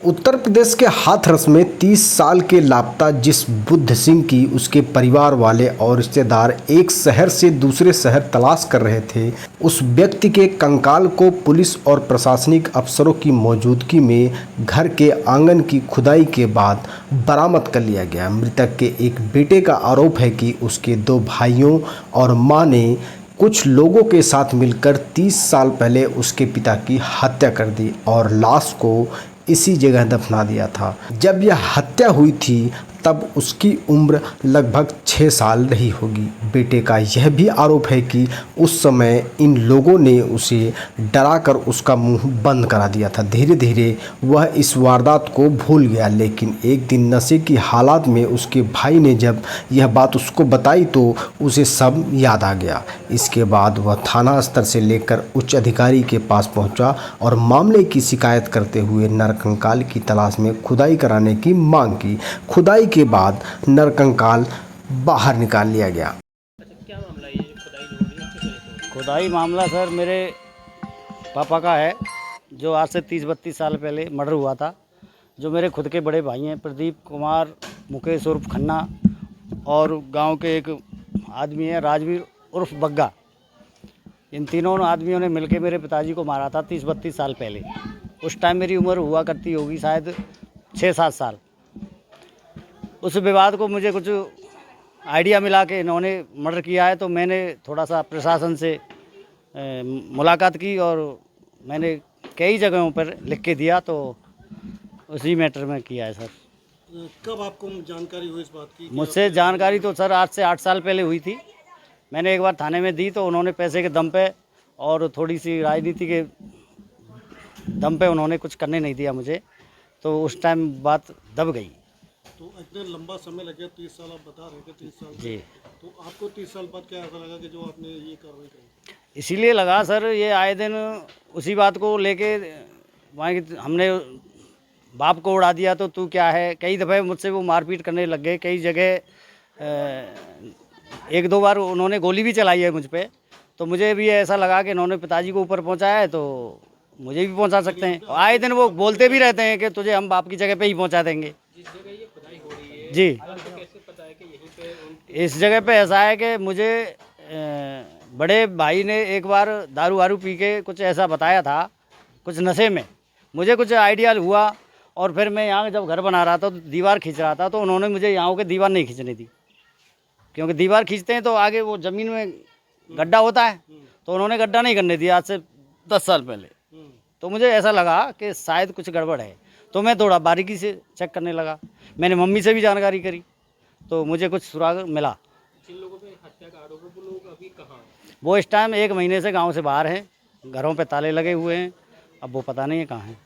उत्तर प्रदेश के हाथरस में 30 साल के लापता जिस बुद्ध सिंह की उसके परिवार वाले और रिश्तेदार एक शहर से दूसरे शहर तलाश कर रहे थे, उस व्यक्ति के कंकाल को पुलिस और प्रशासनिक अफसरों की मौजूदगी में घर के आंगन की खुदाई के बाद बरामद कर लिया गया। मृतक के एक बेटे का आरोप है कि उसके 2 भाइयों और मां ने कुछ लोगों के साथ मिलकर 30 साल पहले उसके पिता की हत्या कर दी और लाश को इसी जगह दफना दिया था। जब यह हत्या हुई थी तब उसकी उम्र लगभग 6 साल रही होगी। बेटे का यह भी आरोप है कि उस समय इन लोगों ने उसे डराकर उसका मुंह बंद करा दिया था। धीरे धीरे वह इस वारदात को भूल गया, लेकिन एक दिन नशे की हालत में उसके भाई ने जब यह बात उसको बताई तो उसे सब याद आ गया। इसके बाद वह थाना स्तर से लेकर उच्च अधिकारी के पास पहुंचा और मामले की शिकायत करते हुए नरकंकाल की तलाश में खुदाई कराने की मांग की। खुदाई के बाद नरकंकाल बाहर निकाल लिया गया। क्या मामला है ये खुदाई हो रही है, किस वजह से? खुदाई मामला सर मेरे पापा का है, जो आज से 30-32 साल पहले मर्डर हुआ था। जो मेरे खुद के बड़े भाई हैं, प्रदीप कुमार, मुकेश उर्फ खन्ना, और गांव के एक आदमी है राजवीर उर्फ बग्गा। इन तीनों आदमियों ने मिलकर मेरे पिताजी को मारा था 30-32 साल पहले। उस टाइम मेरी उम्र हुआ करती होगी शायद 6-7 साल। उस विवाद को मुझे कुछ आइडिया मिला कि इन्होंने मर्डर किया है, तो मैंने थोड़ा सा प्रशासन से मुलाकात की और मैंने कई जगहों पर लिख के दिया, तो उसी मैटर में किया है सर। कब आपको जानकारी हुई इस बात की? मुझसे जानकारी तो सर आज से 8 साल पहले हुई थी। मैंने एक बार थाने में दी तो उन्होंने पैसे के दम पे और थोड़ी सी राजनीति के दम पे उन्होंने कुछ करने नहीं दिया मुझे, तो उस टाइम बात दब गई। तो इतने लंबा समय लग गया, 30 साल आप बता रहे थे, 30 साल जी। तो आपको 30 साल बाद क्या ऐसा लगा कि जो आपने ये कार्रवाई करी? इसीलिए लगा सर, ये आए दिन उसी बात को लेके वहाँ हमने बाप को उड़ा दिया तो तू क्या है। कई दफ़े मुझसे वो मारपीट करने लग गए। कई जगह 1-2 बार उन्होंने गोली भी चलाई है मुझ पे। तो मुझे भी ऐसा लगा कि इन्होंने पिताजी को ऊपर पहुंचाया है तो मुझे भी पहुंचा सकते हैं। आए दिन वो बोलते भी रहते हैं कि तुझे हम बाप की जगह पे ही पहुंचा देंगे। जी, इस जगह पे ऐसा है कि मुझे बड़े भाई ने एक बार दारू वारू पी के कुछ ऐसा बताया था, कुछ नशे में मुझे कुछ आइडिया हुआ, और फिर मैं यहाँ जब घर बना रहा था तो दीवार खींच रहा था, तो उन्होंने मुझे यहाँ के दीवार नहीं खींचने दी, क्योंकि दीवार खींचते हैं तो आगे वो ज़मीन में गड्ढा होता है, तो उन्होंने गड्ढा नहीं करने दिया आज से 10 साल पहले। तो मुझे ऐसा लगा कि शायद कुछ गड़बड़ है, तो मैं थोड़ा बारीकी से चेक करने लगा। मैंने मम्मी से भी जानकारी करी तो मुझे कुछ सुराग मिला। जिन लोगों पे हत्या का आरोप है वो लोग अभी कहाँ हैं? वो इस टाइम 1 महीने से गांव से बाहर हैं, घरों पे ताले लगे हुए हैं। अब वो पता नहीं है कहाँ हैं।